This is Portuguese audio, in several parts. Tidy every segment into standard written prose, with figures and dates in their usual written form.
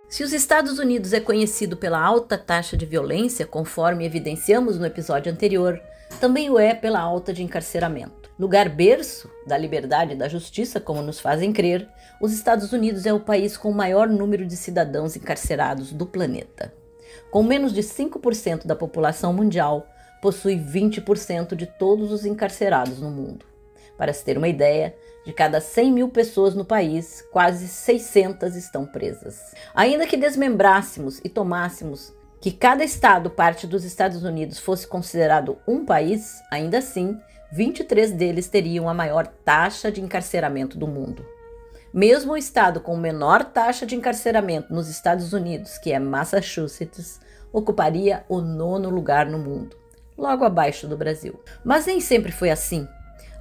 Se os Estados Unidos é conhecido pela alta taxa de violência, conforme evidenciamos no episódio anterior, também o é pela alta de encarceramento. Lugar berço da liberdade e da justiça, como nos fazem crer, os Estados Unidos é o país com o maior número de cidadãos encarcerados do planeta. Com menos de 5% da população mundial, possui 20% de todos os encarcerados no mundo. Para se ter uma ideia, de cada 100 mil pessoas no país, quase 600 estão presas. Ainda que desmembrássemos e tomássemos que cada estado parte dos Estados Unidos fosse considerado um país, ainda assim, 23 deles teriam a maior taxa de encarceramento do mundo. Mesmo o estado com menor taxa de encarceramento nos Estados Unidos, que é Massachusetts, ocuparia o 9º lugar no mundo, logo abaixo do Brasil. Mas nem sempre foi assim.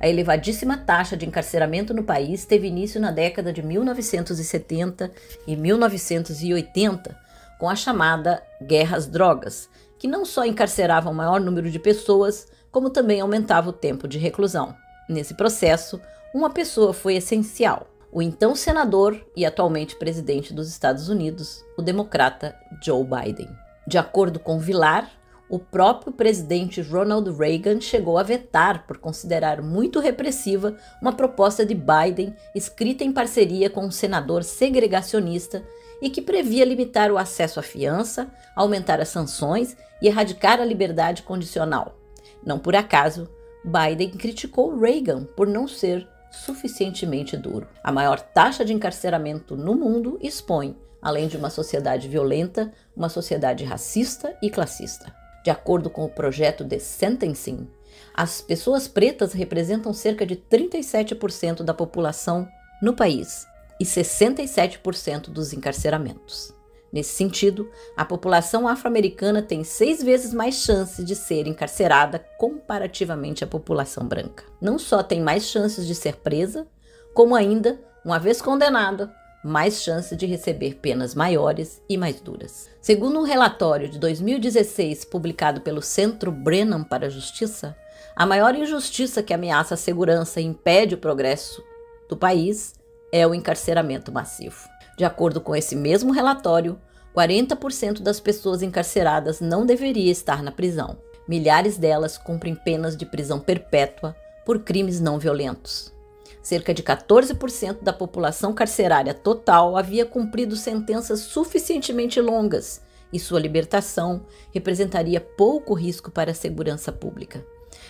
A elevadíssima taxa de encarceramento no país teve início na década de 1970 e 1980, com a chamada Guerra às Drogas, que não só encarcerava o maior número de pessoas, como também aumentava o tempo de reclusão. Nesse processo, uma pessoa foi essencial: o então senador e atualmente presidente dos Estados Unidos, o democrata Joe Biden. De acordo com Vilar, o próprio presidente Ronald Reagan chegou a vetar por considerar muito repressiva uma proposta de Biden escrita em parceria com um senador segregacionista e que previa limitar o acesso à fiança, aumentar as sanções e erradicar a liberdade condicional. Não por acaso, Biden criticou Reagan por não ser suficientemente duro. A maior taxa de encarceramento no mundo expõe, além de uma sociedade violenta, uma sociedade racista e classista. De acordo com o projeto The Sentencing, as pessoas pretas representam cerca de 37% da população no país e 67% dos encarceramentos. Nesse sentido, a população afro-americana tem 6 vezes mais chances de ser encarcerada comparativamente à população branca. Não só tem mais chances de ser presa, como ainda, uma vez condenada, mais chances de receber penas maiores e mais duras. Segundo um relatório de 2016 publicado pelo Centro Brennan para a Justiça, a maior injustiça que ameaça a segurança e impede o progresso do país é o encarceramento massivo. De acordo com esse mesmo relatório, 40% das pessoas encarceradas não deveria estar na prisão. Milhares delas cumprem penas de prisão perpétua por crimes não violentos. Cerca de 14% da população carcerária total havia cumprido sentenças suficientemente longas e sua libertação representaria pouco risco para a segurança pública.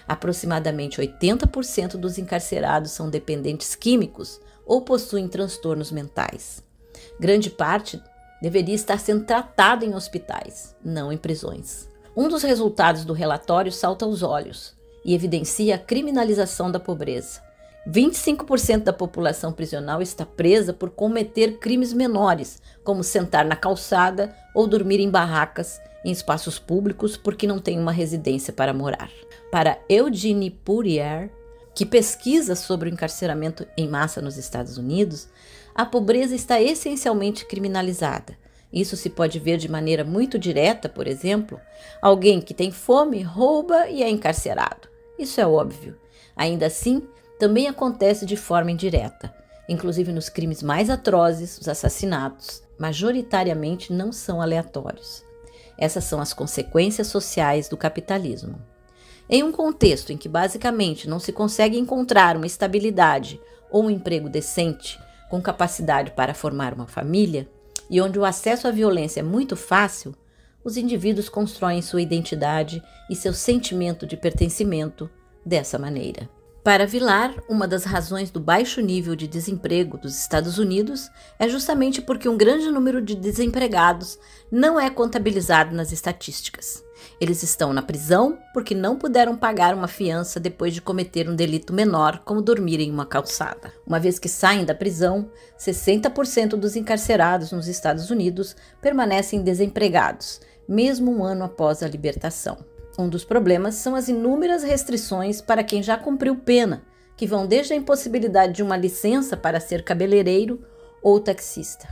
Aproximadamente 80% dos encarcerados são dependentes químicos ou possuem transtornos mentais. Grande parte deveria estar sendo tratado em hospitais, não em prisões. Um dos resultados do relatório salta aos olhos e evidencia a criminalização da pobreza. 25% da população prisional está presa por cometer crimes menores, como sentar na calçada ou dormir em barracas em espaços públicos porque não tem uma residência para morar. Para Eugene Poirier, que pesquisa sobre o encarceramento em massa nos Estados Unidos, a pobreza está essencialmente criminalizada. Isso se pode ver de maneira muito direta, por exemplo, alguém que tem fome rouba e é encarcerado. Isso é óbvio. Ainda assim, também acontece de forma indireta, inclusive nos crimes mais atrozes, os assassinatos, majoritariamente não são aleatórios. Essas são as consequências sociais do capitalismo. Em um contexto em que basicamente não se consegue encontrar uma estabilidade ou um emprego decente com capacidade para formar uma família, e onde o acesso à violência é muito fácil, os indivíduos constroem sua identidade e seu sentimento de pertencimento dessa maneira. Para Vilar, uma das razões do baixo nível de desemprego dos Estados Unidos é justamente porque um grande número de desempregados não é contabilizado nas estatísticas. Eles estão na prisão porque não puderam pagar uma fiança depois de cometer um delito menor, como dormir em uma calçada. Uma vez que saem da prisão, 60% dos encarcerados nos Estados Unidos permanecem desempregados, mesmo um ano após a libertação. Um dos problemas são as inúmeras restrições para quem já cumpriu pena, que vão desde a impossibilidade de uma licença para ser cabeleireiro ou taxista.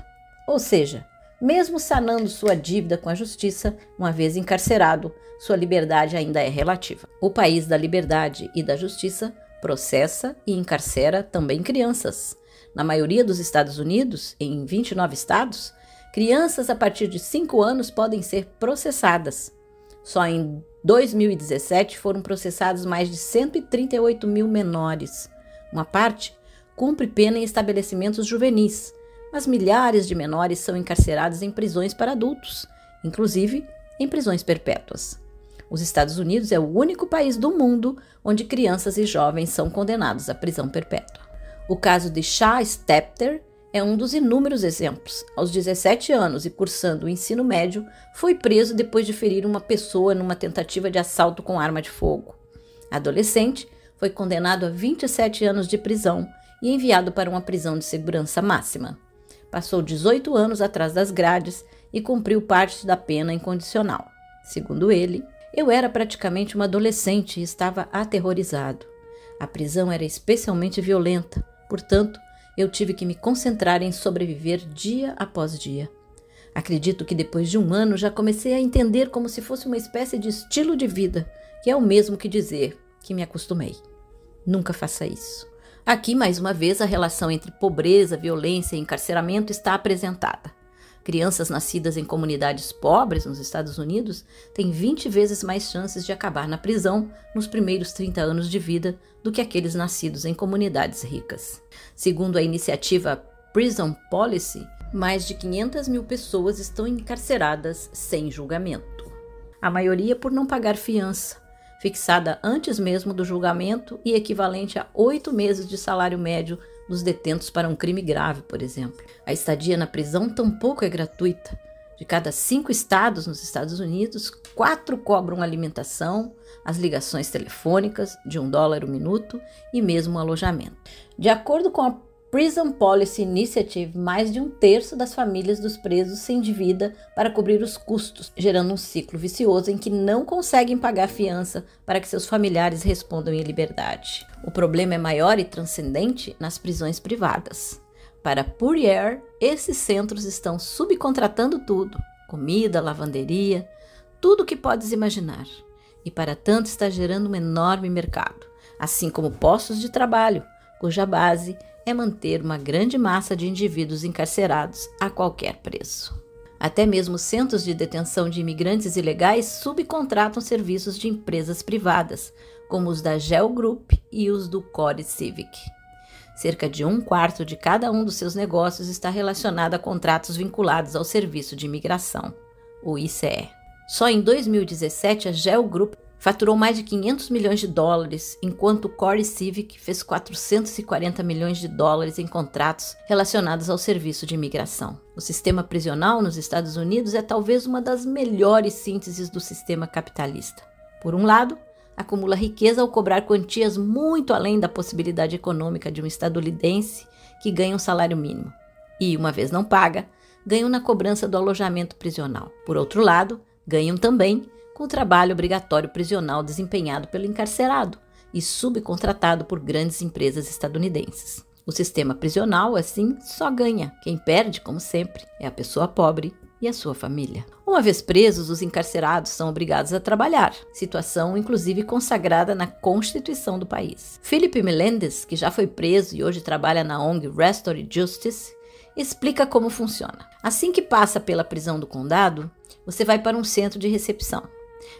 Ou seja, mesmo sanando sua dívida com a justiça, uma vez encarcerado, sua liberdade ainda é relativa. O país da liberdade e da justiça processa e encarcera também crianças. Na maioria dos Estados Unidos, em 29 estados, Crianças a partir de 5 anos podem ser processadas. Só em 2017 foram processados mais de 138 mil menores. Uma parte cumpre pena em estabelecimentos juvenis, mas milhares de menores são encarcerados em prisões para adultos, inclusive em prisões perpétuas. Os Estados Unidos é o único país do mundo onde crianças e jovens são condenados à prisão perpétua. O caso de Shah Stepter é um dos inúmeros exemplos. Aos 17 anos e cursando o ensino médio, foi preso depois de ferir uma pessoa numa tentativa de assalto com arma de fogo. Adolescente, foi condenado a 27 anos de prisão e enviado para uma prisão de segurança máxima. Passou 18 anos atrás das grades e cumpriu parte da pena incondicional. Segundo ele, eu era praticamente uma adolescente e estava aterrorizado. A prisão era especialmente violenta, portanto, eu tive que me concentrar em sobreviver dia após dia. Acredito que depois de um ano já comecei a entender como se fosse uma espécie de estilo de vida, que é o mesmo que dizer que me acostumei. Nunca faça isso. Aqui, mais uma vez, a relação entre pobreza, violência e encarceramento está apresentada. Crianças nascidas em comunidades pobres nos Estados Unidos têm 20 vezes mais chances de acabar na prisão nos primeiros 30 anos de vida do que aqueles nascidos em comunidades ricas. Segundo a iniciativa Prison Policy, mais de 500 mil pessoas estão encarceradas sem julgamento. A maioria por não pagar fiança, fixada antes mesmo do julgamento e equivalente a 8 meses de salário médio dos detentos para um crime grave, por exemplo. A estadia na prisão tampouco é gratuita. De cada 5 estados nos Estados Unidos, 4 cobram alimentação, as ligações telefônicas de $1 o minuto e mesmo o alojamento. De acordo com a Prison Policy Initiative, mais de 1/3 das famílias dos presos se endivida para cobrir os custos, gerando um ciclo vicioso em que não conseguem pagar fiança para que seus familiares respondam em liberdade. O problema é maior e transcendente nas prisões privadas. Para Puryear, esses centros estão subcontratando tudo, comida, lavanderia, tudo o que podes imaginar. E para tanto está gerando um enorme mercado, assim como postos de trabalho, cuja base é manter uma grande massa de indivíduos encarcerados a qualquer preço. Até mesmo centros de detenção de imigrantes ilegais subcontratam serviços de empresas privadas, como os da Geo Group e os do Core Civic. Cerca de 1/4 de cada um dos seus negócios está relacionado a contratos vinculados ao Serviço de Imigração, o ICE. Só em 2017, a Geo Group faturou mais de $500 milhões, enquanto o Core Civic fez $440 milhões em contratos relacionados ao serviço de imigração. O sistema prisional nos Estados Unidos é talvez uma das melhores sínteses do sistema capitalista. Por um lado, acumula riqueza ao cobrar quantias muito além da possibilidade econômica de um estadunidense que ganha um salário mínimo. E, uma vez não paga, ganham na cobrança do alojamento prisional. Por outro lado, ganham também com o trabalho obrigatório prisional desempenhado pelo encarcerado e subcontratado por grandes empresas estadunidenses. O sistema prisional, assim, só ganha. Quem perde, como sempre, é a pessoa pobre e a sua família. Uma vez presos, os encarcerados são obrigados a trabalhar, situação inclusive consagrada na Constituição do país. Philip Melendez, que já foi preso e hoje trabalha na ONG Restore Justice, explica como funciona. Assim que passa pela prisão do condado, você vai para um centro de recepção.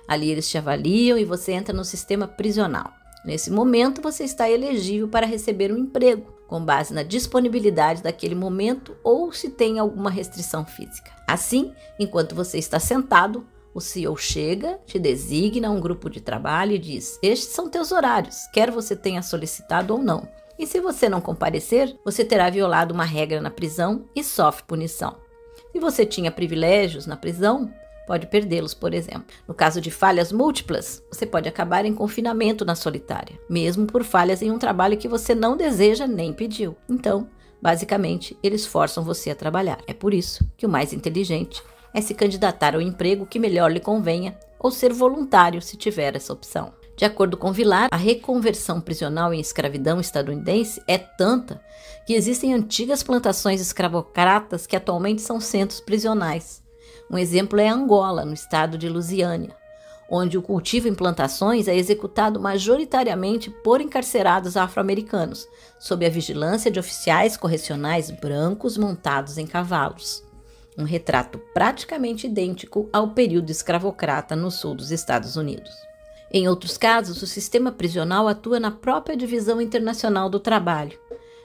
Ali eles te avaliam e você entra no sistema prisional. Nesse momento, você está elegível para receber um emprego, com base na disponibilidade daquele momento ou se tem alguma restrição física. Assim, enquanto você está sentado, o CEO chega, te designa um grupo de trabalho e diz: estes são teus horários, quer você tenha solicitado ou não. E se você não comparecer, você terá violado uma regra na prisão e sofre punição. Se você tinha privilégios na prisão, pode perdê-los, por exemplo. No caso de falhas múltiplas, você pode acabar em confinamento na solitária, mesmo por falhas em um trabalho que você não deseja nem pediu. Então, basicamente, eles forçam você a trabalhar. É por isso que o mais inteligente é se candidatar ao emprego que melhor lhe convenha ou ser voluntário se tiver essa opção. De acordo com Villar, a reconversão prisional em escravidão estadunidense é tanta que existem antigas plantações escravocratas que atualmente são centros prisionais. Um exemplo é Angola, no estado de Louisiana, onde o cultivo em plantações é executado majoritariamente por encarcerados afro-americanos, sob a vigilância de oficiais correcionais brancos montados em cavalos. um retrato praticamente idêntico ao período escravocrata no sul dos Estados Unidos. Em outros casos, o sistema prisional atua na própria divisão internacional do trabalho.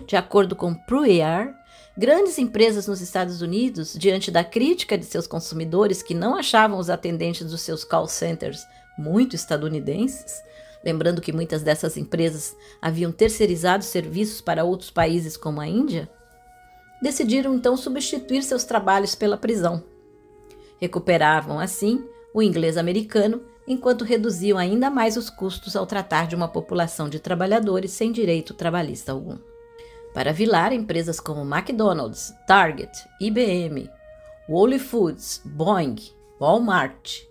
De acordo com Pruitt, grandes empresas nos Estados Unidos, diante da crítica de seus consumidores que não achavam os atendentes dos seus call centers muito estadunidenses, lembrando que muitas dessas empresas haviam terceirizado serviços para outros países como a Índia, decidiram então substituir seus trabalhos pela prisão. Recuperavam assim o inglês americano, enquanto reduziam ainda mais os custos ao tratar de uma população de trabalhadores sem direito trabalhista algum. Para Villar, empresas como McDonald's, Target, IBM, Whole Foods, Boeing, Walmart,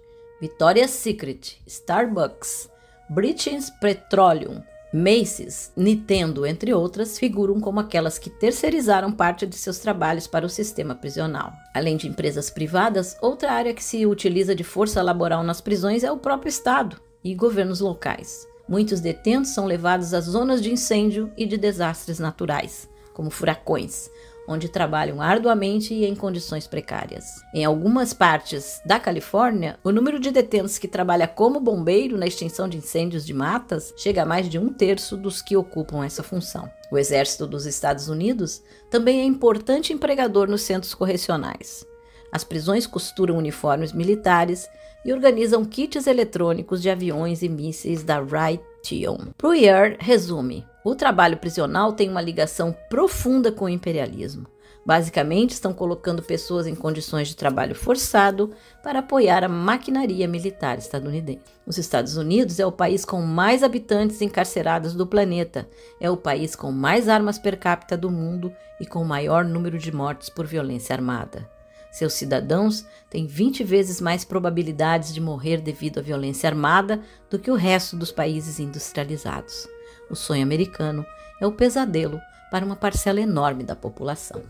Victoria's Secret, Starbucks, British Petroleum, Macy's, Nintendo, entre outras, figuram como aquelas que terceirizaram parte de seus trabalhos para o sistema prisional. Além de empresas privadas, outra área que se utiliza de força laboral nas prisões é o próprio Estado e governos locais. Muitos detentos são levados às zonas de incêndio e de desastres naturais, como furacões, onde trabalham arduamente e em condições precárias. Em algumas partes da Califórnia, o número de detentos que trabalha como bombeiro na extinção de incêndios de matas chega a mais de 1/3 dos que ocupam essa função. O Exército dos Estados Unidos também é importante empregador nos centros correcionais. As prisões costuram uniformes militares e organizam kits eletrônicos de aviões e mísseis da Raytheon. Pruitt resume: o trabalho prisional tem uma ligação profunda com o imperialismo. Basicamente, estão colocando pessoas em condições de trabalho forçado para apoiar a maquinaria militar estadunidense. Os Estados Unidos é o país com mais habitantes encarcerados do planeta, é o país com mais armas per capita do mundo e com o maior número de mortes por violência armada. Seus cidadãos têm 20 vezes mais probabilidades de morrer devido à violência armada do que o resto dos países industrializados. O sonho americano é o pesadelo para uma parcela enorme da população.